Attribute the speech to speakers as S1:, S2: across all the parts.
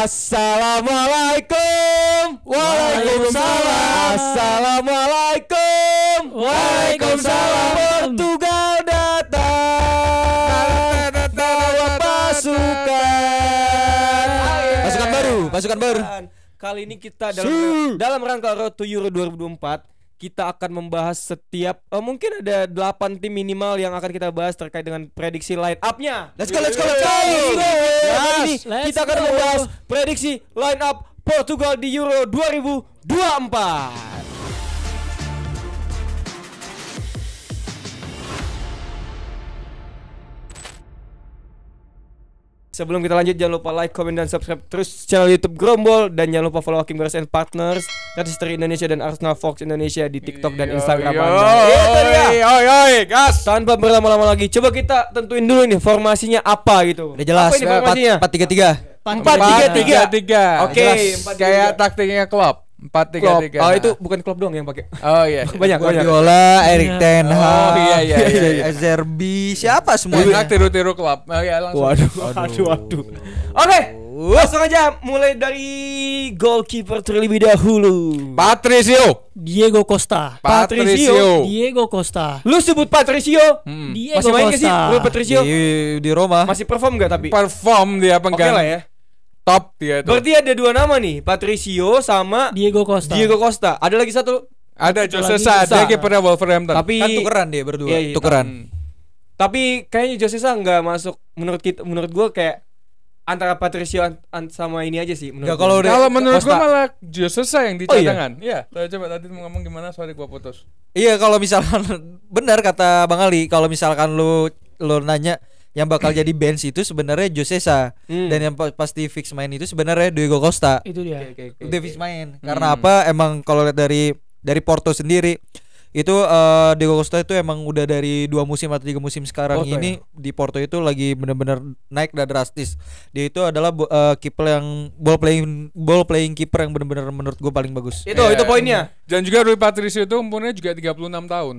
S1: Assalamualaikum.
S2: Waalaikumsalam.
S1: Assalamualaikum.
S2: Waalaikumsalam.
S1: Portugal datang bawa pasukan. Pasukan baru. Kali ini kita dalam rangka Road to Euro 2024 kita akan membahas setiap mungkin ada 8 tim minimal yang akan kita bahas terkait dengan prediksi line up-nya. Let's go. Kita akan membahas prediksi line up Portugal di Euro 2024. Sebelum kita lanjut, jangan lupa like, comment, dan subscribe terus channel YouTube Grombol. Dan jangan lupa follow Hakim Brothers and Partners, History Indonesia dan Arsenal Fox Indonesia di TikTok dan Instagram Anda.
S2: Gas.
S1: Tanpa berlama-lama lagi, coba kita tentuin dulu nih formasinya apa gitu.
S3: Udah jelas,
S1: apa ini formasinya?
S3: 4-3-3.
S1: 4-3-3. Oke,
S2: Kayak taktiknya Klopp. 4-3-3.
S1: Oh, itu bukan klub doang yang pakai.
S2: Oh iya.
S1: Banyak.
S3: Guardiola, Erik Ten Hag,
S2: iya.
S3: Zerbi, siapa semua?
S2: Banyak tiru-tiru Klopp. Oh iya, langsung.
S1: Waduh. Oke, langsung aja mulai dari goalkeeper terlebih dahulu.
S2: Diego Costa.
S1: Lu sebut Patricio?
S2: Diego
S1: Masih main gak sih? Lu Patricio?
S3: Di Roma.
S1: Masih perform gak tapi?
S2: Perform dia
S1: Oke
S2: pegang.
S1: lah ya.
S2: Top dia tuh.
S1: Berarti ada dua nama nih, Patricio sama
S4: Diego Costa.
S1: Ada lagi satu.
S2: Ada Jose
S4: lagi
S2: Sa, dia
S1: Sa.
S2: kipernya Wolverhampton.
S1: Tapi
S3: Kan tukeran dia berdua.
S1: Iya,
S3: Tukeran.
S1: Tapi kayaknya Jose Sa nggak masuk menurut gua kayak antara Patricio sama ini aja sih menurut
S3: Nggak, kalau
S1: gua.
S3: udah-
S2: Kalau menurut
S1: Costa.
S2: gua malah Jose Sa yang di
S1: Oh, iya?
S2: cadangan. Iya, coba tadi mau ngomong gimana? Sorry gua putus.
S3: Iya, kalau misalkan benar kata Bang Ali, kalau misalkan lu nanya yang bakal jadi bench itu sebenarnya Jose Sa, dan yang pasti fix main itu sebenarnya Diego Costa.
S4: Itu dia.
S1: Oke.
S3: Udah fix main. Karena apa? Emang kalau lihat dari Porto sendiri itu Diego Costa itu emang udah dari 2 musim atau 3 musim sekarang
S1: Porto,
S3: ini di Porto itu lagi benar-benar naik dan drastis. Dia itu adalah kiper yang ball playing kiper yang benar-benar menurut gue paling bagus.
S1: Itu poinnya.
S2: Dan juga Rui Patricio itu umurnya juga 36 tahun.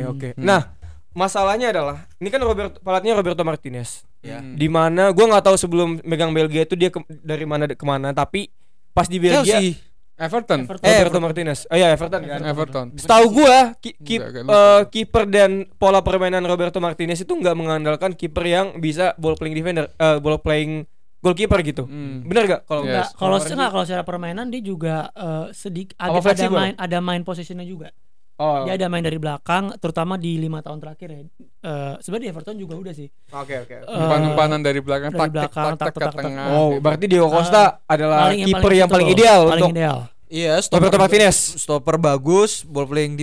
S1: Oke. Nah, masalahnya adalah ini kan pelatihnya Roberto Martinez.
S3: Ya.
S1: Di mana gua nggak tahu sebelum megang Belgia itu dia dari mana ke mana, tapi pas di Belgia
S3: Chelsea.
S2: Everton.
S1: Roberto Martinez. Oh iya, Everton kan.
S2: Everton.
S1: Setahu gua
S2: Enggak, lupa.
S1: kiper dan pola permainan Roberto Martinez itu nggak mengandalkan kiper yang bisa ball playing defender, ball playing goalkeeper gitu. Bener gak? Kalau
S2: Yes.
S4: Kalau secara permainan dia juga sedikit
S1: Apa fleksibel?
S4: ada main posisinya juga.
S1: Oh.
S4: Dia ada main dari belakang, terutama di 5 tahun terakhir ya. Sebenarnya di Everton juga udah sih.
S1: Oke.
S2: Umpan-umpanan dari belakang,
S4: dari
S2: tak
S4: belakang,
S2: ke
S4: tak.
S2: tengah.
S1: Oh, berarti Diego Costa adalah kiper yang paling
S4: itu,
S1: ideal
S4: paling
S1: untuk
S4: ideal.
S3: Iya,
S1: Roberto Martinez.
S3: Stopper bagus, ball playing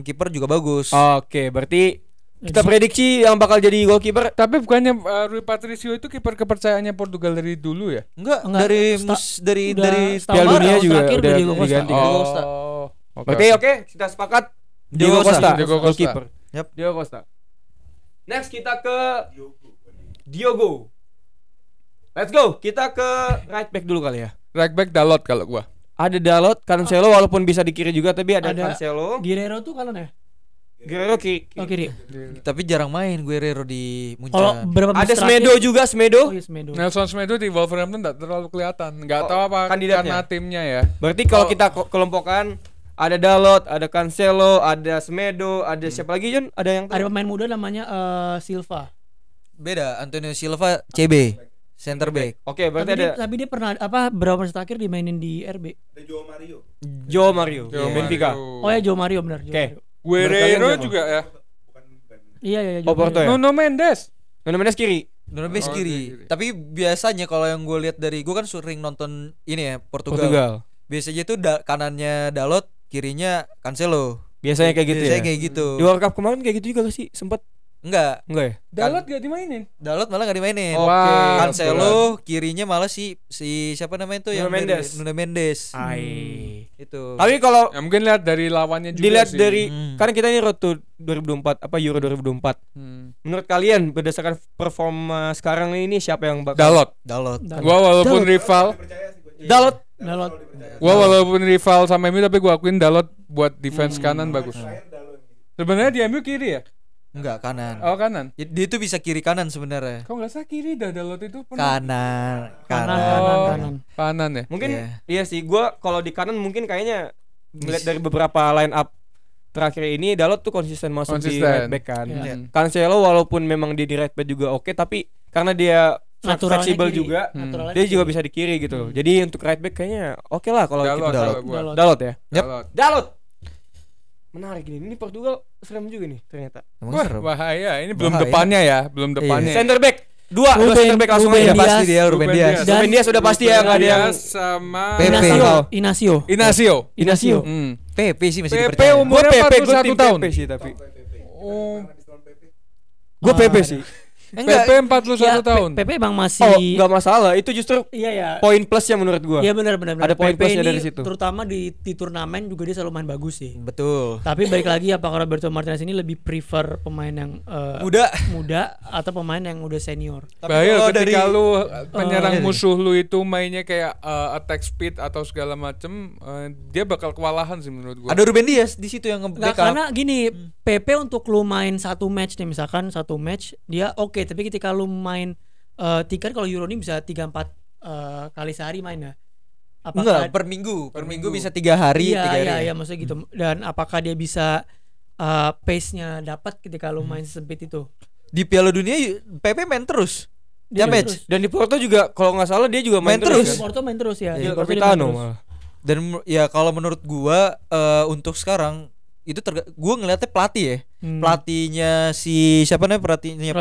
S3: kiper juga bagus.
S1: Oke, berarti kita prediksi yang bakal jadi goalkeeper.
S2: Tapi bukannya Rui Patricio itu kiper kepercayaannya Portugal dari dulu ya?
S3: Enggak,
S4: Enggak,
S3: dari
S4: udah setahun
S1: Piala Dunia
S4: lalu
S1: juga
S4: terakhir
S1: udah
S4: Diego Costa.
S1: diganti.
S3: Diego Costa.
S1: Berarti oke, kita sepakat
S3: Diego Costa.
S2: Diego Costa.
S1: goalkeeper.
S3: Yap.
S1: Diego Costa. Next kita ke Diogo. Let's go. Kita ke right back dulu kali ya.
S2: Right back Dalot kalau gua.
S1: Ada Dalot, Cancelo walaupun bisa di kiri juga, tapi ada Cancelo.
S4: Guerrero tuh kanan ya?
S1: Guerrero kiri.
S4: Oh kiri.
S3: Tapi jarang main Guerrero di
S4: Kalau
S3: Munchen.
S4: berapa
S1: Ada
S4: match
S1: Semedo
S4: terakhir-
S1: juga, Semedo.
S4: Oh iya Semedo.
S2: Nelson Semedo di Wolverhampton enggak terlalu kelihatan. Enggak tahu apa
S1: kandidatnya.
S2: karena timnya ya.
S1: Berarti kalau kita kelompokkan ada Dalot, ada Cancelo, ada Semedo, ada siapa lagi Jun? Ada yang
S4: Ada pemain muda namanya Silva.
S3: Beda, Antonio Silva CB, center back.
S1: Oke, berarti ada
S4: Tapi dia pernah berapa match terakhir dimainin di RB?
S1: Joe Mario, Benfica.
S4: Oh ya Joe Mario benar. Joe
S1: Oke.
S4: Mario.
S2: Guerrero
S1: Berkalian
S2: juga ya.
S4: Iya.
S1: Oh,
S4: Joe
S1: Porto
S4: Mario.
S1: ya?
S2: Nuno Mendes.
S1: Nuno Mendes kiri.
S3: Nuno Mendes
S2: Oh,
S3: kiri.
S2: kiri.
S3: Tapi biasanya kalau yang gue lihat gue kan sering nonton ini ya Portugal. Biasanya itu kanannya Dalot, kirinya Cancelo.
S1: Biasanya kayak gitu
S3: Biasanya
S1: ya.
S3: kayak gitu.
S1: Di World Cup kemarin kayak gitu juga gak sih? Sempet
S3: Enggak,
S1: enggak ya?
S2: Dalot gak dimainin.
S3: Dalot malah gak dimainin.
S1: Oke.
S3: Cancelo kirinya malah si siapa namanya itu yang
S1: Nuno Mendes.
S3: Nuno Mendes. Itu.
S1: Tapi kalau
S2: Ya mungkin lihat dari lawannya juga
S1: dilihat
S2: sih.
S1: dari karena kita ini Road to 2024 Euro 2024. Menurut kalian berdasarkan performa sekarang ini siapa yang bakal
S2: Dalot.
S3: Dalot.
S2: Gua walaupun rival,
S1: Dalot.
S2: sama MU tapi gua akuin Dalot buat defense kanan bagus. Sebenarnya di MU kiri ya?
S3: Enggak, kanan.
S2: Oh kanan.
S3: Dia itu bisa kiri kanan sebenarnya.
S2: Kok nggak salah kiri dah Dalot itu pernah.
S3: Kanan.
S4: Kanan.
S2: Panan ya.
S1: Mungkin
S3: Iya.
S1: iya sih gua kalau di kanan mungkin kayaknya ngeliat dari beberapa line up terakhir ini Dalot tuh konsisten masuk di
S2: Konsisten.
S1: right back kan.
S4: Iya.
S1: Cancelo walaupun memang dia di right back juga oke, tapi karena dia
S4: Naturalnya
S1: fleksibel
S4: kiri.
S1: juga,
S4: Naturalnya
S1: dia
S4: kiri.
S1: juga bisa di kiri gitu. Jadi untuk right back kayaknya oke lah kalau
S2: Dalot
S1: kita
S2: kalau gua.
S4: Dalot.
S1: Dalot ya.
S3: Yap.
S2: Dalot.
S1: Dalot. Menarik ini Portugal serem juga nih ternyata.
S3: Emang
S2: Wah,
S3: serem.
S2: bahaya. Ini belum
S3: Bahaya.
S2: depannya ya, belum depannya.
S1: Center back dua
S4: Ruben-
S1: center back langsung
S4: Ruben
S1: aja.
S3: Udah pasti
S4: Dias.
S3: dia Ruben Dias.
S4: Dan-
S1: Ruben Dias sudah pasti ya nggak ada yang
S2: Dias sama
S3: Pepe.
S4: Inacio.
S2: Inacio.
S3: PP sih masih
S2: PP
S3: dipercaya.
S1: Gue
S2: umurnya
S1: PP, gue
S2: 41
S1: tim
S2: tahun.
S1: PP sih tapi.
S2: Oh,
S1: Gue PP sih.
S3: Enggak.
S2: PP 41 tahun.
S4: PP emang masih
S1: Oh, nggak masalah. Itu justru
S4: Iya ya.
S1: poin plusnya menurut gua.
S4: Iya benar.
S1: Ada poin
S4: PP
S1: plusnya
S4: ini
S1: dari situ.
S4: terutama di turnamen juga dia selalu main bagus sih.
S3: Betul.
S4: Tapi balik lagi apakah Roberto Martinez ini lebih prefer pemain yang muda atau pemain yang udah senior?
S2: Bahaya
S3: kalau
S2: ketika
S3: dari-
S2: lu penyerang
S3: iya.
S2: musuh lu itu mainnya kayak attack speed atau segala macem, dia bakal kewalahan sih menurut gua.
S3: Ada Ruben Dias di situ yang
S4: Nggak,
S3: nge-backup.
S4: karena gini, PP untuk lu main satu match nih, misalkan satu match dia oke, tapi ketika lu main tiga, kalau Euro ini bisa 3-4 kali sehari main ya.
S3: Enggak, per minggu bisa 3 hari, 3 hari.
S4: Iya, maksudnya gitu. Dan apakah dia bisa pace-nya dapat ketika lu main sempit itu?
S3: Di Piala Dunia PP main terus.
S4: Dia
S3: Dia
S4: main
S3: match.
S4: terus.
S1: Dan di Porto juga kalau nggak salah dia juga main
S3: Main terus.
S1: terus.
S4: Di Porto main terus ya.
S1: Dia
S4: Di Porto dia main
S1: Capitano
S4: terus.
S1: malah.
S3: Dan ya kalau menurut gua untuk sekarang itu gua ngeliatnya pelatih ya. Pelatihnya si siapa namanya pelatihnya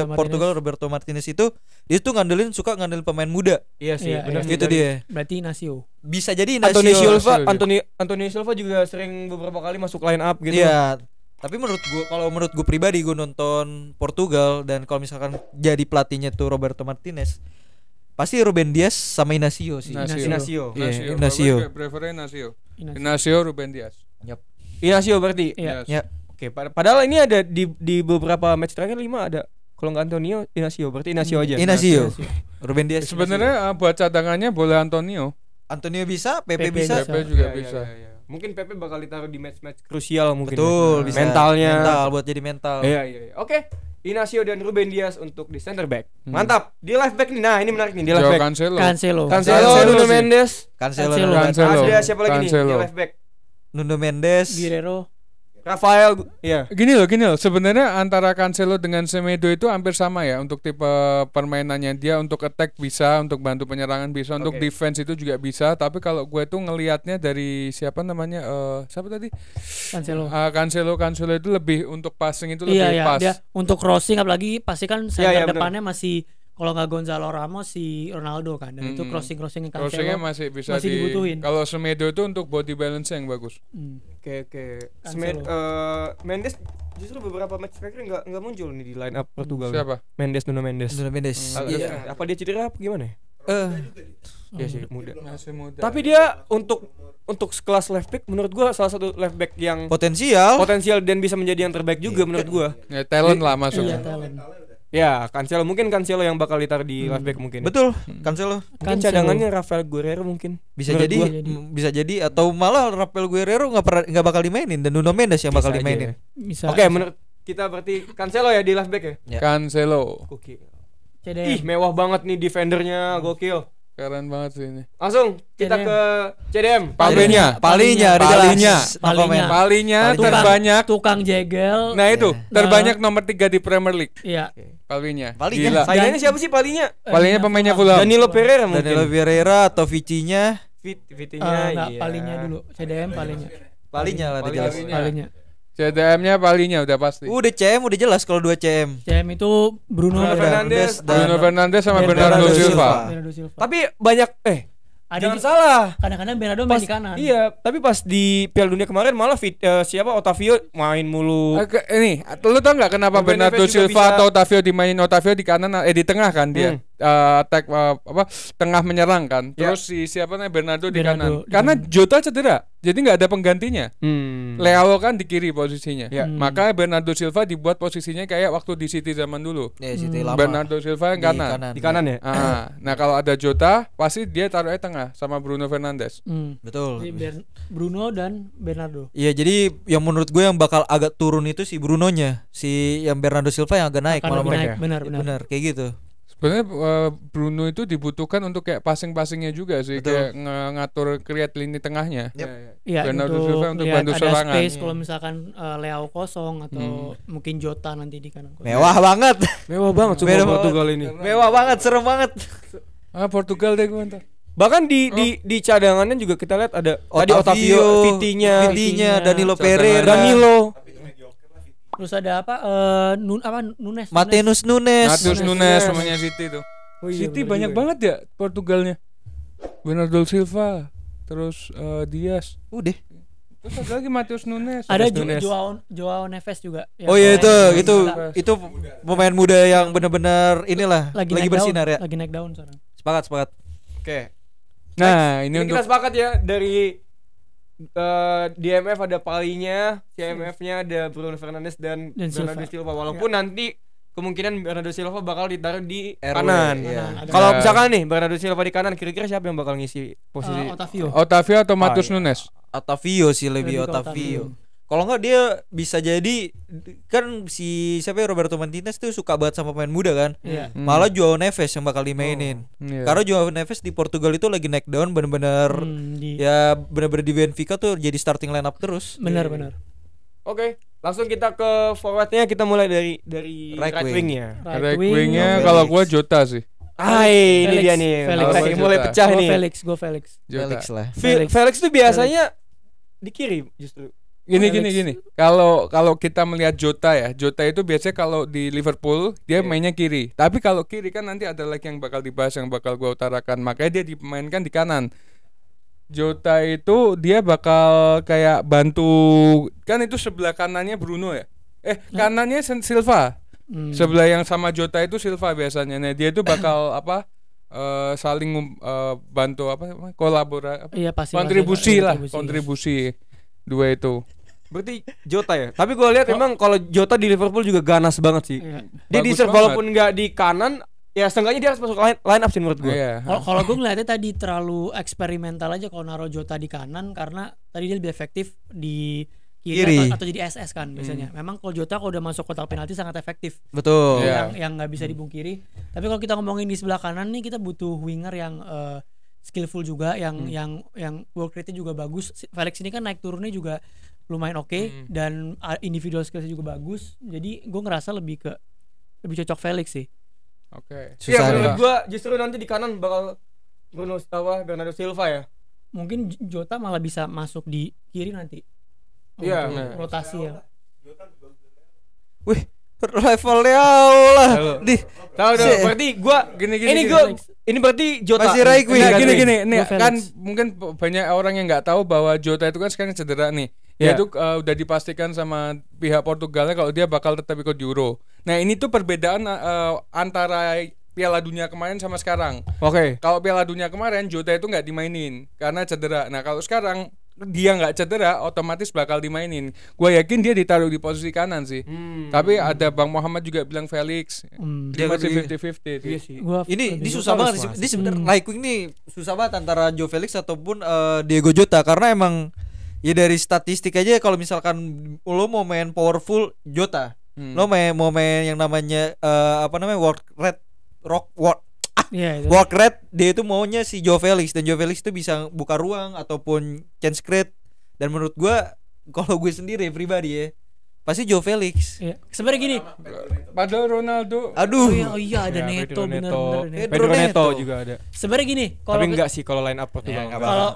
S3: Portugal Roberto Martinez itu dia tuh suka ngandelin pemain muda.
S1: Iya sih,
S4: Iya,
S1: benar
S4: iya.
S3: Gitu dia.
S4: Berarti Inacio.
S3: Bisa jadi
S1: Anthony
S3: Inacio.
S1: Silva,
S2: Inacio.
S1: Anthony Silva juga sering beberapa kali masuk line up gitu.
S3: Iya. Tapi kalau menurut gua pribadi gua nonton Portugal dan kalau misalkan jadi pelatihnya tuh Roberto Martinez pasti Ruben Dias sama Inacio sih.
S1: Inacio.
S3: Iya,
S2: Inacio.
S3: Inacio.
S2: Gua prefernya Inacio.
S4: Inacio.
S2: Inacio Ruben Dias.
S1: Inacio berarti.
S4: Iya.
S2: Yes.
S3: Ya.
S1: Oke, padahal ini ada di beberapa match terakhir 5 ada. Kalau nggak Antonio, Inacio. Berarti Inacio aja.
S3: Inacio. Ruben Dias.
S2: Sebenarnya buat cadangannya boleh Antonio.
S3: Antonio bisa, PP
S4: PP
S3: bisa.
S4: bisa.
S2: PP juga
S1: Iya,
S2: bisa.
S1: iya, iya. Mungkin Pepe bakal ditaruh di match-match krusial mungkin.
S3: Betul,
S1: ya.
S3: bisa.
S1: Mentalnya.
S3: Mental buat jadi mental.
S1: Iya, iya, iya. Oke. Inacio dan Ruben Dias untuk di center back. Mantap. Di left back nih. Nah, ini menarik nih di left
S2: Joao
S1: back.
S2: Cancelo.
S4: Cancelo.
S1: Cancelo,
S2: Cancelo
S1: Nuno
S2: sih.
S1: Mendes.
S3: Cancelo.
S4: Cancelo.
S1: Ada siapa lagi nih
S2: Cancelo.
S1: di left back?
S3: Nuno Mendes.
S4: Guerrero.
S1: Rafael, iya.
S2: Gini loh. Sebenarnya antara Cancelo dengan Semedo itu hampir sama ya untuk tipe permainannya. Dia untuk attack bisa, untuk bantu penyerangan bisa, untuk
S1: Oke.
S2: defense itu juga bisa. Tapi kalau gue tuh ngelihatnya dari siapa namanya? Siapa tadi?
S4: Cancelo.
S2: Cancelo itu lebih untuk passing itu
S4: Iya
S2: lebih
S4: ya,
S2: pas.
S4: dia untuk crossing apalagi pasti kan
S1: Iya, iya,
S4: center
S1: benar.
S4: depannya masih kalau nggak Gonzalo Ramos si Ronaldo kan, dan itu crossing yang
S2: Crossingnya
S4: Cancelo
S2: masih bisa
S4: masih dibutuhin.
S2: Kalau Semedo itu untuk body balance yang bagus.
S1: Oke, oke.
S4: Cancelo.
S1: Mendes justru beberapa match terakhir nggak muncul nih di line up Portugal.
S2: Siapa?
S1: Nuno Mendes.
S3: Nuno Mendes.
S1: Iya. Apa dia cedera apa gimana ya? Iya sih, muda.
S2: Masih muda.
S1: Tapi dia untuk sekelas left back menurut gua salah satu left back yang
S3: Potensial.
S1: potensial dan bisa menjadi yang terbaik juga menurut gua.
S2: ya, talent lah
S4: Iya,
S2: masuknya.
S4: talent.
S1: Ya, Cancelo yang bakal ditaruh di left back mungkin.
S3: Betul. Cancelo.
S1: Mungkin cadangannya Rafael Guerrero mungkin.
S3: Bisa
S1: Menurut
S3: jadi,
S1: gua.
S3: bisa jadi atau malah Rafael Guerrero nggak bakal dimainin dan Nuno Mendes yang bakal
S1: Bisa aja
S3: dimainin.
S1: ya.
S4: Bisa.
S1: Oke, menurut kita berarti Cancelo ya di left back ya?
S3: Ya.
S2: Cancelo.
S1: Oke.
S4: CDM.
S1: Ih, mewah banget nih defendernya, gokil.
S2: Keren banget sih ini.
S1: Langsung kita
S4: CDM.
S1: ke CDM.
S2: Palinya.
S3: Palinya, udah
S2: Palinya.
S3: jelas. No comment.
S2: Palinya
S3: Paling
S2: terbanyak.
S4: tukang jegel.
S2: Nah itu terbanyak nomor 3 di Premier League.
S4: Iya.
S2: Palinya.
S3: Palinya.
S2: Gila.
S1: Saingannya siapa sih Palinya?
S2: Palinya pemainnya Fulham.
S1: Danilo Pereira mungkin.
S3: Danilo Vieira atau Vicinya.
S1: Vitinya
S4: Enggak,
S1: iya.
S4: palinya dulu. CDM palinya.
S3: Palinya lah udah jelas.
S2: Palinya.
S4: Palinya.
S2: CDM-nya Palinya udah pasti.
S3: Udah CM udah jelas kalau 2 CM.
S4: CM itu Bruno
S1: Bruno
S4: Fernandes.
S1: Fernandes
S2: Bruno Fernandes sama
S3: Bernardo
S2: Bernardo
S3: Silva.
S2: Silva.
S4: Bernardo Silva.
S1: Tapi banyak
S4: Ada
S1: jangan salah.
S4: kadang-kadang Bernardo main di kanan.
S1: Iya, tapi pas di Piala Dunia kemarin malah siapa Otavio main mulu.
S2: Ini, lu tau nggak kenapa
S1: Ruben
S2: Bernardo
S1: Neves juga
S2: Silva
S1: bisa.
S2: atau Otavio dimainin Otavio di kanan di tengah kan dia. Attack tengah menyerang kan.
S1: Ya.
S2: Terus si siapa namanya Bernardo di
S4: Bernardo
S2: kanan.
S4: di
S2: Karena
S4: kanan.
S2: Jota cedera. Jadi nggak ada penggantinya.
S1: Hmm.
S2: Leao kan di kiri posisinya.
S1: Ya.
S2: Maka Bernardo Silva dibuat posisinya kayak waktu di City zaman dulu.
S3: Ya City lama.
S2: Bernardo Silva yang
S3: Di
S2: kanan.
S1: Di kanan ya?
S2: Nah kalau ada Jota pasti dia taruhnya tengah sama Bruno Fernandes.
S3: Betul.
S4: Jadi Bruno dan Bernardo.
S3: Iya jadi yang menurut gue yang bakal agak turun itu si Brunonya, si yang Bernardo Silva yang agak naik
S4: Akan
S3: malah
S4: lebih
S3: mereka.
S4: naik, benar.
S3: Benar kayak gitu.
S2: Sebenarnya Bruno itu dibutuhkan untuk kayak passing-passingnya juga sih, kayak ngatur create lini tengahnya.
S4: Iya,
S2: Bernardo Silva untuk
S4: lihat
S2: bantu
S4: ada
S2: serangan.
S4: space kalau misalkan Leao kosong atau mungkin Jota nanti di kanan.
S3: Mewah banget.
S1: Mewah banget semua
S3: Mewah
S1: Portugal ini.
S3: Mewah banget, serem banget.
S2: Portugal deh gue ntar.
S1: Bahkan di cadangannya juga kita lihat ada tadi Otavio, Vitinha,
S3: Danilo Pereira,
S1: Danilo.
S4: Terus ada apa? Nunes.
S3: Mateus Nunes.
S2: Matheus Nunes namanya City tuh.
S4: Oh iya,
S2: City
S4: bener
S2: banyak
S4: juga.
S2: banget ya Portugalnya. Bernardo Silva, terus Dias.
S3: Udah.
S2: Terus ada lagi Matheus Nunes.
S4: Ada
S1: Nunes.
S4: Joao Neves juga.
S3: Oh iya
S4: pemain
S3: itu pemain muda yang benar-benar inilah lagi
S4: naik
S3: bersinar
S4: daun,
S3: ya.
S4: Lagi naik daun sekarang.
S3: Sepakat.
S1: Oke.
S2: Nah, ini
S1: Ini
S2: untuk
S1: kita sepakat ya dari DMF ada Palinya, CMF-nya ada Bruno Fernandes dan Bernardo Silva. Walaupun nanti kemungkinan Bernardo Silva bakal ditaruh di kanan.
S3: Iya.
S1: Kalau misalkan nih Bernardo Silva di kanan, kira-kira siapa yang bakal ngisi posisi?
S4: Otavio.
S2: atau Matheus Nunes.
S3: Otavio sih lebih
S4: Lebih ke
S3: Otavio. Kalau nggak dia bisa jadi kan si siapa ya Roberto Martinez tuh suka banget sama pemain muda kan.
S4: Iya.
S3: Malah Joao Neves yang bakal dimainin.
S2: Iya.
S3: Karena Joao Neves di Portugal itu lagi naik down bener-bener ya bener-bener di Benfica tuh jadi starting lineup terus.
S4: Benar.
S1: Oke, langsung kita ke forwardnya. Kita mulai dari right wing-nya.
S2: Right wingnya kalau gua Jota sih.
S1: Ini dia nih.
S4: Felix.
S1: Felix mulai
S2: Jota.
S1: pecah nih.
S4: Go Felix.
S2: Jota.
S3: Felix lah.
S1: Felix tuh biasanya di kiri justru.
S2: Gini. Kalau kita melihat Jota ya, Jota itu biasanya kalau di Liverpool dia mainnya kiri. Tapi kalau kiri kan nanti ada lagi yang bakal dibahas yang bakal gua utarakan. Makanya dia dimainkan di kanan. Jota itu dia bakal kayak bantu, kan itu sebelah kanannya Bruno ya. Kanannya Silva. Sebelah yang sama Jota itu Silva biasanya. Nah, dia itu bakal saling bantu kolaborasi,
S4: Iya, pasti.
S2: kontribusi dua itu.
S1: Berarti Jota ya. Tapi gue lihat emang kalau Jota di Liverpool juga ganas banget sih.
S4: Iya.
S1: Dia
S2: Bagus
S1: deserve
S2: banget.
S1: walaupun nggak di kanan, ya setengahnya dia harus masuk line up sih menurut gue.
S2: Iya.
S4: Kalau gue ngeliatnya tadi terlalu eksperimental aja kalau naruh Jota di kanan karena tadi dia lebih efektif di kiri. Atau jadi SS kan biasanya. Memang kalau Jota kalau udah masuk kotak penalti sangat efektif.
S3: Betul.
S2: Iya.
S4: Yang nggak bisa dibungkiri. Tapi kalau kita ngomongin di sebelah kanan nih kita butuh winger yang skillful juga, yang work rate-nya juga bagus. Felix ini kan naik turunnya juga lumayan oke, dan individual skillsnya juga bagus. Jadi gue ngerasa lebih cocok Felix sih.
S2: Oke.
S1: Iya, menurut gue justru nanti di kanan bakal Bernardo Silva ya.
S4: Mungkin Jota malah bisa masuk di kiri nanti.
S1: Iya.
S4: Untuk rotasi ya.
S3: Wih, levelnya lah.
S1: Tahu dong. Berarti gue ini berarti Jota.
S3: Masih right wing.
S2: Nah, gini. Nih
S4: Gua
S2: kan
S4: Felix.
S2: mungkin banyak orang yang nggak tahu bahwa Jota itu kan sekarang cedera nih.
S1: Ya.
S2: Yaitu udah dipastikan sama pihak Portugalnya kalau dia bakal tetap ikut Euro. Nah, ini tuh perbedaan antara Piala Dunia kemarin sama sekarang.
S1: Oke.
S2: Kalau Piala Dunia kemarin Jota itu nggak dimainin karena cedera. Nah, kalau sekarang dia nggak cedera, otomatis bakal dimainin. Gue yakin dia ditaruh di posisi kanan sih. Tapi ada Bang Muhammad juga bilang Felix. Dia masih 50-50.
S1: Iya sih.
S3: Ini susah banget sih. Ini sebenarnya right wing nih susah banget antara Joe Felix ataupun Diego Jota karena emang ya dari statistik aja kalau misalkan lo mau main powerful Jota, lo mau main yang namanya work rate dia itu maunya si Joe Felix, dan Joe Felix itu bisa buka ruang ataupun chance create, dan menurut gua kalau gue sendiri pribadi ya pasti Joe Felix.
S4: Iya. Sebenarnya gini.
S2: Padahal Ronaldo.
S3: Aduh.
S4: Oh iya ada Neto bener.
S1: Pedro Neto juga ada.
S4: Sebenarnya gini,
S1: Tapi enggak sih kalau line up Portugal.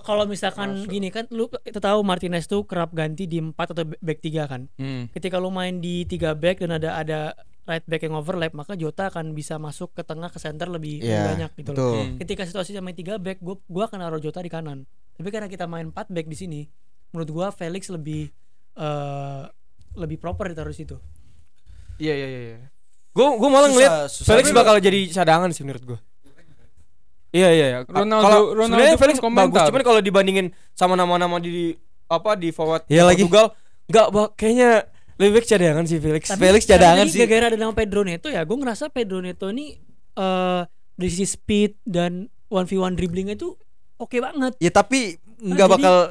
S4: Kalau misalkan gini kan lu kita tahu Martinez tuh kerap ganti di 4 atau back 3 kan. Ketika lu main di 3 back dan ada right back yang overlap, maka Jota akan bisa masuk ke tengah, ke center lebih banyak gitu loh. Ketika situasi main 3 back, gua akan naruh Jota di kanan. Tapi karena kita main 4 back di sini, menurut gua Felix lebih proper ditaruh situ.
S1: Iya. Gue malah ngeliat Felix bakal jadi cadangan sih menurut gue. Iya.
S2: Ronaldo
S1: sebenarnya Felix
S2: komentar.
S1: bagus, cuman kalau dibandingin sama nama-nama di forward
S3: lagi.
S1: Portugal, kayaknya lebih baik cadangan sih Felix.
S4: Tapi
S3: Felix cadangan
S4: jadi
S3: sih.
S4: gara-gara ada nama Pedro Neto ya, gue ngerasa Pedro Neto ini dari sisi speed dan 1v1 dribblingnya itu oke banget.
S3: Ya tapi nggak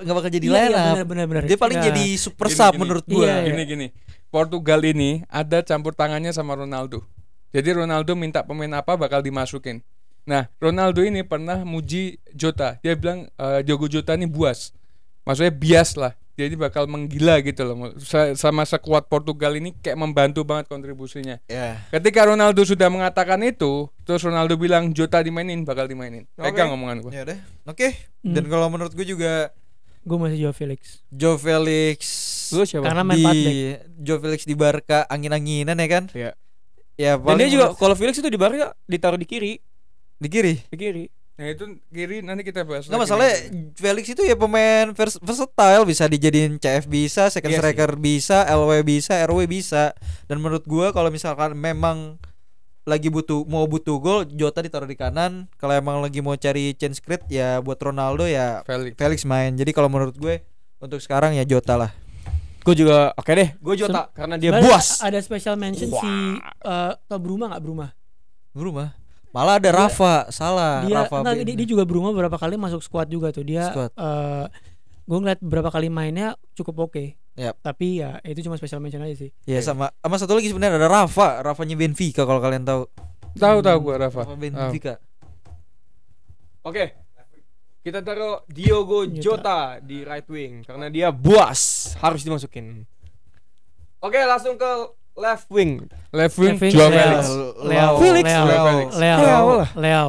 S3: bakal jadi line up.
S4: Benar.
S3: Dia paling jadi super sub menurut gua.
S4: Iya.
S2: Gini. Portugal ini ada campur tangannya sama Ronaldo. Jadi Ronaldo minta pemain apa bakal dimasukin. Nah, Ronaldo ini pernah muji Jota. Dia bilang Diogo Jota ini buas. Maksudnya bias lah. Jadi bakal menggila gitu loh. Sama sekuat Portugal ini kayak membantu banget kontribusinya. Ketika Ronaldo sudah mengatakan itu, terus Ronaldo bilang Jota dimainin, bakal dimainin. Pegang omongan gue.
S3: Ya udah. Oke. Dan kalau menurut gue juga
S4: Gue masih Joao Felix.
S3: Joe Felix.
S1: Lu siapa?
S4: Karena main 4 back.
S3: Joe Felix di Barca angin-anginan ya kan?
S1: Iya.
S3: Ya
S1: Dan
S3: paling
S1: dia juga kalau Felix itu di Barca ditaruh di kiri.
S3: di kiri.
S1: Di kiri.
S2: Nah itu kiri nanti kita bahas.
S3: Nggak
S2: lagi
S3: masalahnya
S2: nih.
S3: Felix itu ya pemain versatile, bisa dijadiin CF bisa, second
S1: Iya
S3: striker bisa, LW bisa, RW bisa. Dan menurut gua kalau misalkan memang lagi butuh gol, Jota ditaruh di kanan. Kalau emang lagi mau cari chance create ya buat Ronaldo ya Felix main. Jadi kalau menurut gue untuk sekarang ya Jota lah.
S1: Gue juga oke deh. Gue Jota karena dia
S4: Sebenarnya
S1: buas.
S4: Ada special mention si tau Bruma nggak Bruma?
S3: Bruma. Malah ada Rafa, salah.
S4: Dia
S3: Rafa
S4: enggak, dia juga Bruma beberapa kali masuk squad juga tuh. Dia
S3: Squad.
S4: gue ngeliat beberapa kali mainnya cukup oke.
S3: Yap.
S4: Tapi ya itu cuma special mention aja sih.
S3: Ya sama satu lagi sebenarnya ada Rafanya Benfica kalau kalian tahu.
S2: Tahu gue Rafa.
S3: Rafa Benfica.
S1: Oke. Kita taruh Diogo Jota di right wing karena dia buas, harus dimasukin. Oke, langsung ke left wing.
S2: Left wing
S4: Left wing,
S2: Joao
S4: Leo.
S2: Felix.
S4: Leo.
S1: Felix.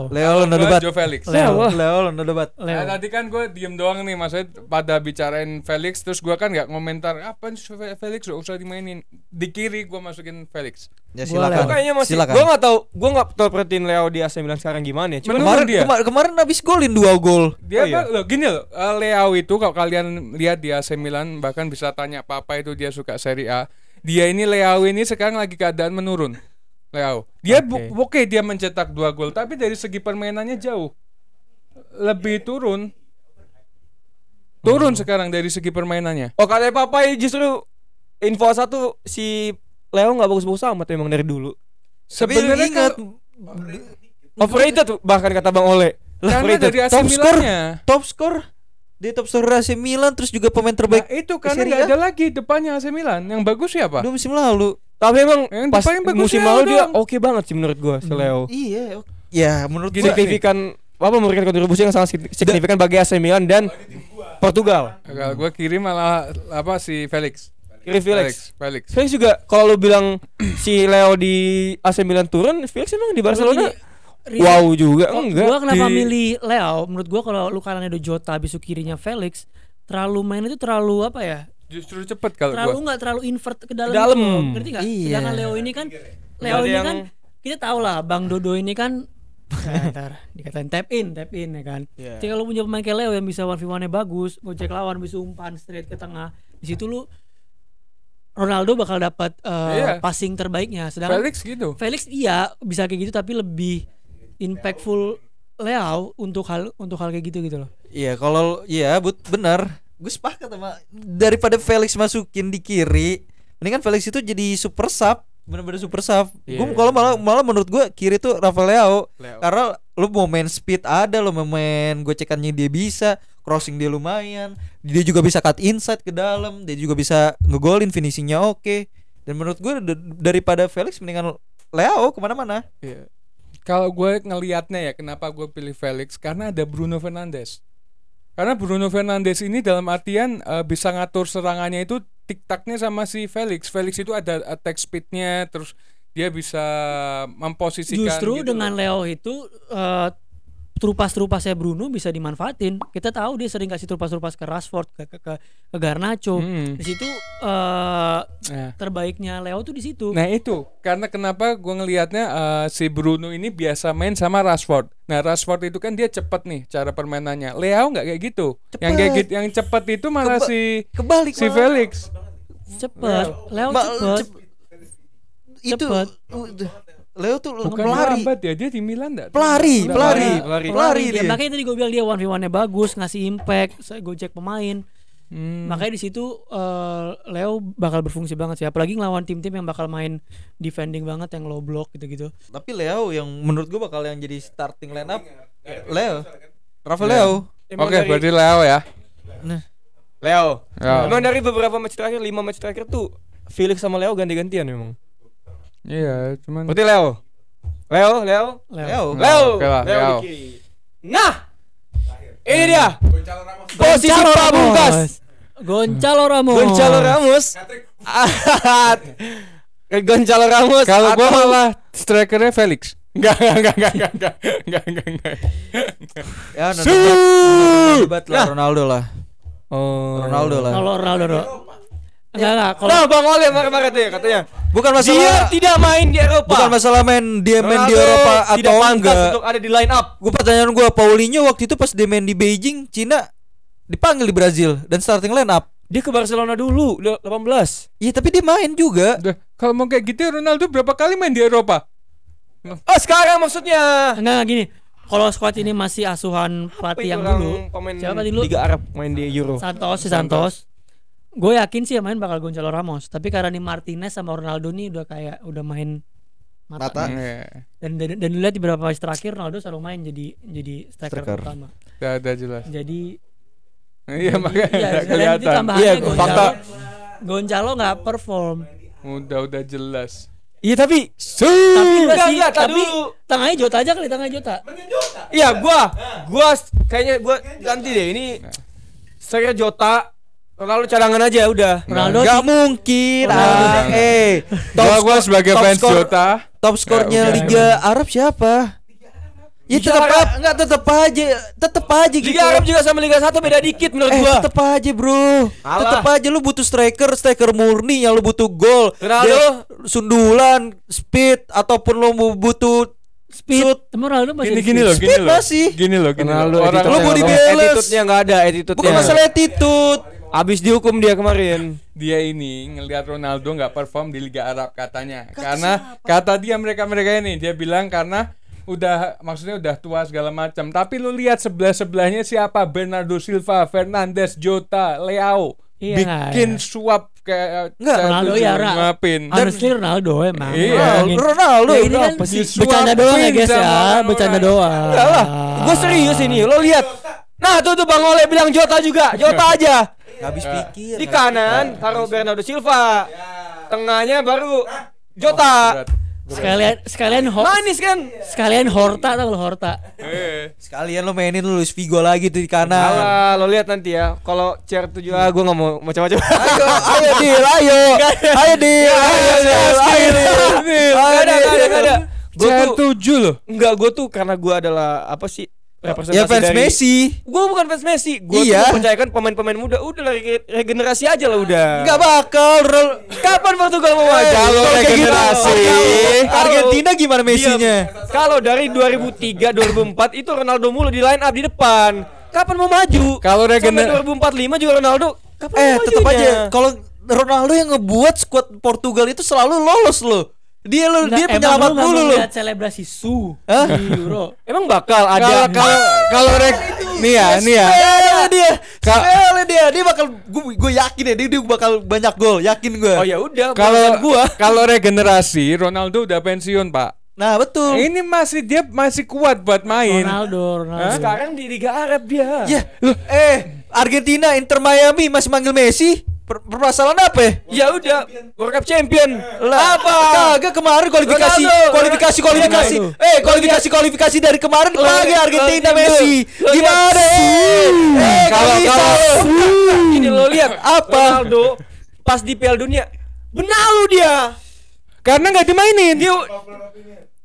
S3: Leo lo no debat.
S2: Felix.
S3: Leo lo no debat.
S2: Nah, tadi kan gue diem doang nih, maksudnya pada bicarain Felix, terus gue kan nggak komentar apa Felix gak usah dimainin. Di kiri gue masukin Felix.
S3: Ya
S4: Gua
S3: silakan.
S4: Leo.
S1: Kayaknya masih
S3: Silakan.
S1: gue nggak tahu perhatiin Leo di AC Milan sekarang gimana ya. Cuma
S2: Menurut dia.
S3: Kemarin habis golin 2 gol.
S2: Dia
S1: Oh, iya.
S2: loh, gini loh, Leao itu kalau kalian lihat di AC Milan, bahkan bisa tanya apa itu dia suka Serie A. Dia ini Leao ini sekarang lagi keadaan menurun. Leao. Dia oke dia mencetak 2 gol, tapi dari segi permainannya jauh lebih turun. Turun sekarang dari segi permainannya.
S1: Oh, katanya Papai justru info satu si Leo nggak bagus-bagus amat emang dari dulu.
S2: Sebenarnya
S3: ingat
S1: Overrated tuh bahkan kata Bang Ole.
S2: karena dari AC
S3: top score.
S2: Milannya.
S3: top score. Dia top scorer AC Milan terus juga pemain terbaik
S2: Nah, itu
S3: di
S2: karena
S3: Serie
S2: nggak
S3: A.
S2: ada lagi depannya AC Milan. Yang bagus siapa?
S3: 2 musim lalu.
S1: Tapi emang
S2: Yang
S1: pas
S2: paling bagus
S1: musim
S2: Leo
S1: lalu dia
S2: dong.
S1: oke banget sih menurut gua si Leo.
S3: Iya. Ya menurut
S2: Gini,
S3: gua
S1: Signifikan memberikan kontribusi yang sangat signifikan bagi AC Milan dan Portugal.
S2: Kalau gue kirim malah apa si Felix.
S1: Kiri Felix.
S2: Felix.
S1: Felix juga kalau lu bilang si Leo di AC Milan turun, Felix emang di Barcelona wow juga enggak.
S4: Gua kenapa
S2: Di-
S4: milih Leo? Menurut gua kalau lu kanan ada Jota habis itu kirinya Felix, terlalu main itu terlalu apa ya?
S2: Justru cepet kalau
S4: Terlalu
S2: gue.
S4: nggak terlalu invert ke dalam.
S1: Dalam.
S4: Gitu loh. Ngerti nggak?
S3: Iya.
S4: Sedangkan Leo ini kan
S1: Nggak
S4: Leo
S1: ada
S4: ini
S1: yang-
S4: kan kita tahu lah Bang Dodo ini kan ntar dikatain tap in ya kan.
S1: Iya.
S4: Jadi kalau punya pemain kayak Leo yang bisa 1v1-nya bagus, gocek lawan, bisa umpan straight ke tengah. Di situ lu Ronaldo bakal dapat
S2: Iya.
S4: passing terbaiknya. Sedangkan
S2: Felix gitu.
S4: Felix iya bisa kayak gitu tapi lebih impactful Leo untuk hal kayak gitu loh.
S3: Iya kalau benar. Gue sepakat sama daripada Felix masukin di kiri, mendingan Felix itu jadi super sub, benar-benar super sub.
S1: Iya.
S3: Gue kalau malah menurut gue kiri tuh Rafael
S1: Leo.
S3: karena lu mau main speed ada, lu mau main gocekannya dia bisa, crossing dia lumayan, dia juga bisa cut inside ke dalam, dia juga bisa ngegolin, finishingnya oke. Dan menurut gue daripada Felix mendingan Leo kemana-mana.
S2: Iya. Kalau gue ngelihatnya ya, kenapa gue pilih Felix? Karena ada Bruno Fernandes. Karena Bruno Fernandes ini dalam artian bisa ngatur serangannya itu tik-taknya sama si Felix. Felix itu ada attack speednya, terus dia bisa memposisikan.
S4: Justru
S2: gitu
S4: dengan
S2: loh.
S4: Leo itu terupas-terupasnya Bruno bisa dimanfaatin. Kita tahu dia sering kasih terupas-terupas ke Rashford, ke Garnacho. Di situ
S2: Nah.
S4: terbaiknya Leo tuh di situ.
S2: Nah itu karena kenapa gue ngelihatnya si Bruno ini biasa main sama Rashford. Nah Rashford itu kan dia cepet nih cara permainannya. Leo nggak kayak gitu. Yang kayak gitu, yang cepet itu malah
S3: Kebalik
S2: si
S3: malah.
S2: Felix.
S4: Cepet. Leo cepet.
S3: Itu
S4: Cepet.
S3: Leo tuh
S2: Bukan
S3: pelari.
S2: lambat ya, dia di Milan nggak?
S3: Pelari
S4: Ya,
S3: dia.
S4: makanya tadi gue bilang dia 1v1-nya bagus, ngasih impact, saya gojek pemain. Makanya di situ Leo bakal berfungsi banget sih, apalagi ngelawan tim-tim yang bakal main defending banget yang low block gitu-gitu.
S3: Tapi Leo yang menurut gue bakal yang jadi starting line up Leo. Rafael Leo.
S2: Oke, berarti Leo ya.
S3: Nah,
S1: Leo.
S2: Ya.
S1: Emang dari beberapa match terakhir, 5 match terakhir tuh Felix sama Leo ganti-gantian memang.
S2: Iya, cuman
S1: Berarti Leo. Leo.
S2: Oke lah, Leo.
S1: di kiri. Nah, ini dia. Posisi pamungkas.
S4: Gonçalo Ramos.
S1: Gonçalo Ramos.
S2: Kalau gua malah strikernya Felix. Enggak.
S3: Ya, debat lah Ronaldo lah. Ronaldo lah.
S4: Kalau Ronaldo. Enggak. Kalau
S1: Nah, Bang Oli kemarin tuh ya katanya.
S3: Bukan
S1: Dia
S3: masalah
S1: tidak main di Eropa.
S3: bukan masalah dia main di
S1: Ronaldo
S3: Eropa
S1: tidak
S3: atau
S1: pantas
S3: enggak.
S1: untuk ada di line up.
S3: Pertanyaan gue, Paulinho waktu itu pas dia main di Beijing, Cina dipanggil di Brazil dan starting line up.
S1: Dia ke Barcelona dulu 18.
S3: Iya, tapi dia main juga.
S2: Udah, kalau mau kayak gitu Ronaldo berapa kali main di Eropa?
S1: Oh, sekarang maksudnya.
S4: enggak gini. Kalau squad ini masih asuhan pelatih yang dulu.
S1: Pemain
S4: Siapa tadi dulu?
S1: Liga Arab main di Euro.
S4: Santos. Gue yakin sih yang main bakal Gonçalo Ramos. Tapi karena nih Martinez sama Ronaldo nih udah main mata. Dan lihat di beberapa match terakhir Ronaldo selalu main jadi striker pertama.
S2: Udah jelas.
S4: Jadi
S2: Iya makanya
S4: iya,
S2: nggak
S4: dan
S2: kelihatan.
S4: tambahannya
S1: Iya,
S4: Gonçalo. Gonçalo nggak perform.
S2: Udah jelas.
S1: Iya tapi
S4: Tapi
S1: tapi
S4: tengahnya Jota aja kali, tengahnya Jota.
S1: iya gua kayaknya gua ganti deh ini. Saya Jota, Ronaldo cadangan aja udah.
S4: Ronaldo
S3: Gak mungkin.
S2: Gua sebagai
S3: top
S2: fans
S3: score-
S2: Jota.
S3: Top skornya
S2: Oke.
S3: Liga Arab siapa? Ya
S1: Liga Arab.
S3: tetap aja gitu.
S1: Liga Arab juga sama Liga 1 beda dikit menurut gua.
S3: Tetep aja bro.
S1: Alah.
S3: Tetep aja lu butuh striker murni yang lu butuh gol.
S1: Ronaldo.
S3: Dia sundulan, speed ataupun lu mau butuh shoot.
S4: Temen Ronaldo masih
S2: Gini loh. Gini loh. Orang
S3: lu body balance.
S1: attitude-nya enggak ada, attitude-nya.
S3: Bukan masalah attitude.
S1: Abis dihukum dia kemarin.
S2: dia ini ngelihat Ronaldo nggak perform di Liga Arab katanya. Karena kata dia mereka ini dia bilang karena maksudnya udah tua segala macam. Tapi lu lihat sebelahnya siapa? Bernardo Silva, Fernandes, Jota, Leao.
S4: Iya,
S2: Bikin suap kayak
S3: Enggak,
S4: Ronaldo ya,
S2: ngapin.
S4: honestly Ronaldo emang.
S2: Iya.
S3: Ronaldo
S4: Ya, ini kan
S2: apa sih?
S4: bercanda doang ya guys
S2: Suapin
S4: ya,
S2: sama
S4: bercanda
S2: orang.
S4: doang.
S1: Enggak lah, gue serius ini. Lo lihat. Nah tuh Bang Ole bilang Jota juga, Jota aja.
S3: Habis pikir.
S1: Di kanan taruh Bernardo Silva, tengahnya baru Jota.
S4: Sekalian
S1: Manis kan?
S4: sekalian Horta tau lo Horta.
S3: Sekalian lo mainin lu Luis Figo lagi tuh di kanan.
S1: Alah, lo lihat nanti ya. Kalau CR7 gue nggak mau macam-macam.
S3: Ayo Dil.
S1: Gak ada. Gue tuh
S2: CR7 loh.
S1: enggak, gue tuh karena gue adalah apa sih? Representasi
S3: Ya fans
S1: dari
S3: Messi.
S1: Gue bukan fans Messi. Gue
S3: Iya.
S1: tuh mempercayakan pemain-pemain muda. Udah lah, regenerasi aja lah udah.
S3: Enggak bakal.
S1: Kapan Portugal mau maju?
S3: Kalau kayak gitu,
S1: regenerasi.
S3: Argentina gimana Messinya?
S1: Kalau dari 2003 2004 itu Ronaldo mulu di line up di depan. Kapan mau maju?
S2: Kalau
S1: Sampai 2045 juga Ronaldo. Kapan mau
S3: Tetap
S1: majunya?
S3: aja kalau Ronaldo yang ngebuat skuad Portugal itu selalu lolos loh. Dia penyelamat dulu loh.
S4: Lihat selebrasi
S3: Hah?
S4: di Euro.
S1: Emang bakal ada
S2: Kalau nih ya.
S3: Dia bakal gue yakin ya dia bakal banyak gol, yakin gue.
S1: Oh ya udah,
S2: Kalau regenerasi Ronaldo udah pensiun, Pak.
S3: Nah, betul.
S2: Ini dia masih kuat buat main.
S4: Ronaldo.
S1: sekarang di Liga Arab dia.
S3: Ya, Argentina, Inter Miami masih manggil Messi. Permasalahan apa ya?
S1: Ya udah, World Cup Champion.
S3: Apa? Kagak kemarin kualifikasi dari kemarin dipanggil Argentina Messi. Gimana?
S2: Kalau
S1: Ini lo lihat apa? Ronaldo pas di Piala Dunia benalu dia.
S2: karena nggak dimainin.
S1: Dia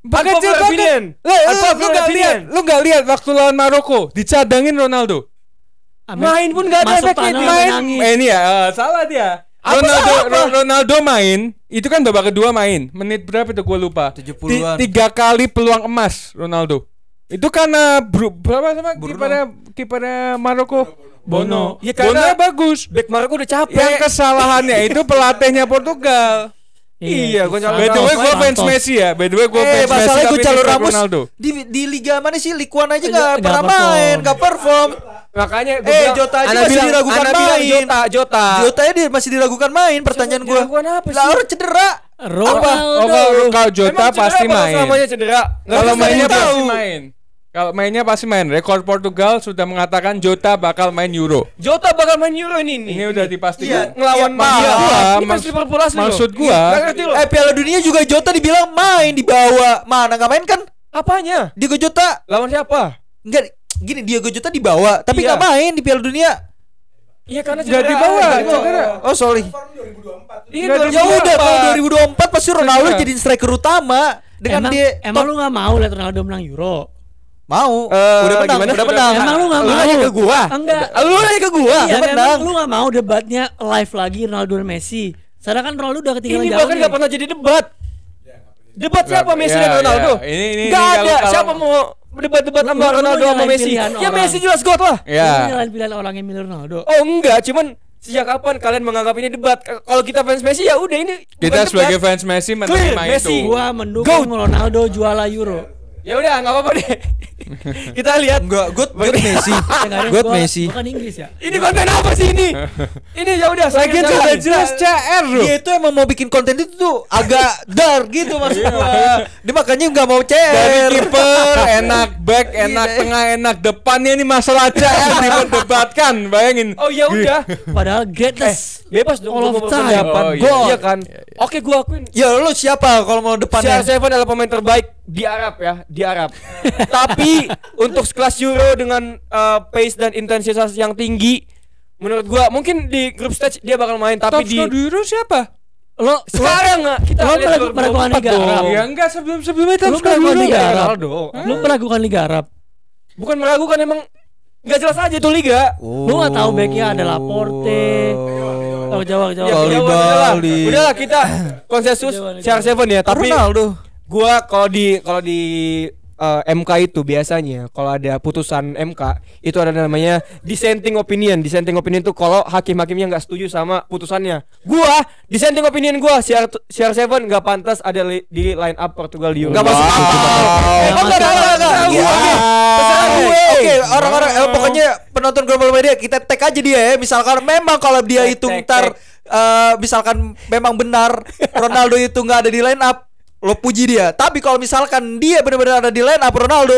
S2: Unpopular opinion. Lu nggak lihat waktu lawan Maroko dicadangin Ronaldo.
S1: main pun nggak ada
S4: Masuk
S1: efeknya.
S4: tanah,
S1: Main.
S4: nangis.
S2: Ini ya salah dia.
S1: Apa?
S2: Ronaldo main, itu kan babak kedua main. Menit berapa itu gue lupa.
S3: 70-an.
S2: 3 kali peluang emas Ronaldo. Itu karena berapa sama kipernya Maroko? Bono.
S1: Ya, karena
S2: Bono bagus.
S1: Bek Maroko udah capek.
S2: Yang kesalahannya itu pelatihnya Portugal.
S1: Iya, gue
S2: By the way gue fans Messi ya. By the way gue fans Messi
S3: masalahnya
S2: tapi
S3: Gonçalo
S2: respect
S3: Ramos
S2: Ronaldo.
S3: di liga mana sih? Likuan aja
S4: Nggak
S3: nggak pernah
S4: perform.
S3: main, nggak perform.
S1: Makanya gue bilang,
S3: Jota aja
S1: Ana
S3: masih
S1: bilang-
S3: diragukan
S1: Ana bilang
S3: main.
S1: Jota.
S3: Jotanya dia masih diragukan main. Pertanyaan gue.
S1: Diragukan apa sih?
S3: Lah orang cedera.
S4: Ronaldo.
S2: Kalau Jota
S1: Emang cedera
S2: pasti
S1: apa
S2: main.
S1: Namanya cedera. Nggak
S2: Kalau
S1: bisa
S2: mainnya
S1: tahu.
S2: pasti main. Kalau mainnya pasti main. Rekor Portugal sudah mengatakan Jota bakal main Euro.
S1: Jota bakal main Euro ini.
S2: Ini udah dipastikan.
S1: Ngelawan Liverpool asli.
S2: Maksud gua,
S3: Piala Dunia juga Jota dibilang main di bawah. Mana nggak main kan?
S1: Apanya?
S3: Diego Jota
S1: Lawan siapa?
S3: enggak gini, Diego Jota dibawa tapi
S1: Iya.
S3: nggak main di Piala Dunia.
S1: Iya karena
S2: Nggak dibawa, cedera.
S3: Oh sorry.
S1: Iya,
S3: Ya udah kalau 2024 pasti Ronaldo
S2: Cedera.
S3: jadi striker utama dengan dia.
S4: Emang lu nggak mau lihat Ronaldo menang Euro?
S3: Mau.
S1: Gimana?
S3: Udah menang.
S4: Emang lu nggak mau?
S1: nanya ke gua?
S4: Enggak.
S1: Lu nanya ke gua?
S4: Iya,
S3: menang.
S4: emang lu nggak mau debatnya live lagi Ronaldo dan Messi. Sedangkan Ronaldo udah ketinggalan
S1: Ini
S4: jauh.
S1: bahkan
S4: nih.
S1: nggak pernah jadi debat. Debat siapa Messi dan Ronaldo?
S2: Ini
S1: Nggak ada.
S2: kalau-
S1: Siapa mau debat-debat sama
S4: Lu
S1: Ronaldo sama
S4: nyalain
S1: Messi?
S4: pilihan
S1: Ya
S4: orang.
S1: Messi jelas God lah.
S4: Lu
S2: Ya.
S4: nyalain pilihan orang yang milih Ronaldo.
S1: Oh enggak, cuman sejak kapan kalian menganggap ini debat? Kalau kita fans Messi ya udah ini
S2: Kita
S1: bukan
S2: sebagai
S1: debat.
S2: fans Messi
S1: Clear,
S2: menerima
S1: Messi.
S2: itu.
S4: Gua mendukung Ronaldo juara Euro.
S1: Ya udah nggak apa-apa deh. Kita lihat.
S3: Enggak, good Messi.
S4: Dengarin
S3: Good
S4: gua-
S3: Messi.
S4: Bukan Inggris ya.
S1: Ini konten apa sih ini? Ini ya udah.
S2: Lagian
S1: saya
S2: sudah jelas CR loh.
S3: Dia itu emang mau bikin konten itu tuh agak dar gitu maksud gua. Dia makanya nggak mau
S2: Dari
S3: CR.
S2: kiper enak back, enak
S3: Iya.
S2: tengah, enak depannya ini masalah CR diperdebatkan. Bayangin.
S1: Oh ya udah.
S4: Padahal greatest.
S1: Bebas dong
S4: All
S1: gua
S4: of
S1: mau
S4: time.
S1: berpendapat.
S2: Oh, iya.
S1: Gua iya kan. Oke gua akuin.
S3: Ya lu siapa kalau mau depannya?
S1: CR7 adalah pemain terbaik di Arab ya, di Arab. Tapi untuk sekelas Euro dengan pace dan intensitas yang tinggi, menurut gua mungkin di group stage dia bakal main
S2: Top
S1: tapi di
S2: score di Euro siapa?
S4: Lo
S1: sekarang nggak kita
S4: Lo
S1: lihat
S4: meragukan
S1: 2024
S4: Liga
S1: dong.
S4: Arab.
S2: Ya enggak sebelumnya top
S4: Lu
S2: score
S4: meragukan
S2: Euro.
S4: Liga Arab.
S1: Ronaldo.
S4: Lu meragukan Liga Arab.
S1: Bukan meragukan, emang nggak jelas aja itu liga.
S4: Lu nggak tahu backnya ada Laporte. Oh, jawab.
S1: Ya,
S3: Bali,
S1: udahlah.
S3: Bali.
S1: Udahlah kita konsensus CR7 ya, tapi
S3: Ronaldo.
S1: gua kalau di MK itu biasanya kalau ada putusan MK itu ada namanya dissenting opinion. Dissenting opinion itu kalau hakim-hakimnya nggak setuju sama putusannya. Gua dissenting opinion gua CR7 nggak pantas ada di line up Portugal di Euro. Nggak masuk akal.
S3: Enggak.
S1: Terserah gue.
S3: Oke, orang-orang pokoknya penonton Global Media kita tag aja dia ya. Misalkan memang kalau dia
S1: Tag,
S3: hitung
S1: tag,
S3: ntar misalkan memang benar Ronaldo itu nggak ada di line up, lo puji dia. Tapi kalau misalkan dia benar-benar ada di line up Ronaldo,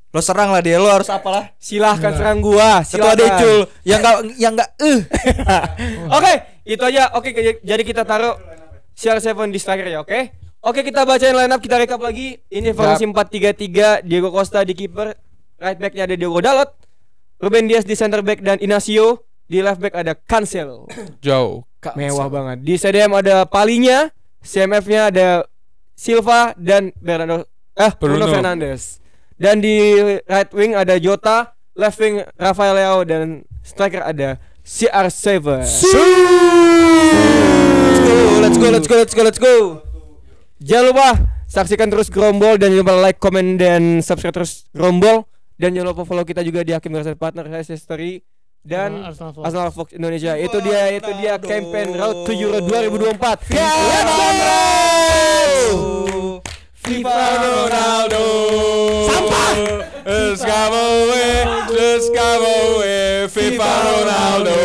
S3: lo serang lah dia. Lo harus apalah?
S1: Silahkan serang gua.
S3: Ketua
S1: Silakan.
S3: Decul yang enggak
S1: Oke, itu aja. Oke, jadi kita taruh CR7 di striker ya, oke? Oke, kita bacain line up, kita recap lagi. Ini formasi 4-3-3, Diego Costa di kiper, right back-nya ada Diogo Dalot, Ruben Dias di center back dan Inacio, di left back ada Cancelo.
S2: Jauh.
S1: Mewah banget. Di CDM ada Palinya, CMF-nya ada Silva dan Bruno Fernandes. Dan di right wing ada Jota, left wing Rafael Leao dan striker ada CR7. Let's go. Jangan lupa saksikan terus Grombol dan jangan lupa like, comment dan subscribe terus Grombol dan jangan lupa follow kita juga di Hakim Garasa Partner History dan Arsenal Fox Indonesia. Itu dia campaign Road to Euro 2024.
S3: FIFA
S2: Ronaldo.
S1: Sampah.
S2: Let's go away, FIFA Ronaldo.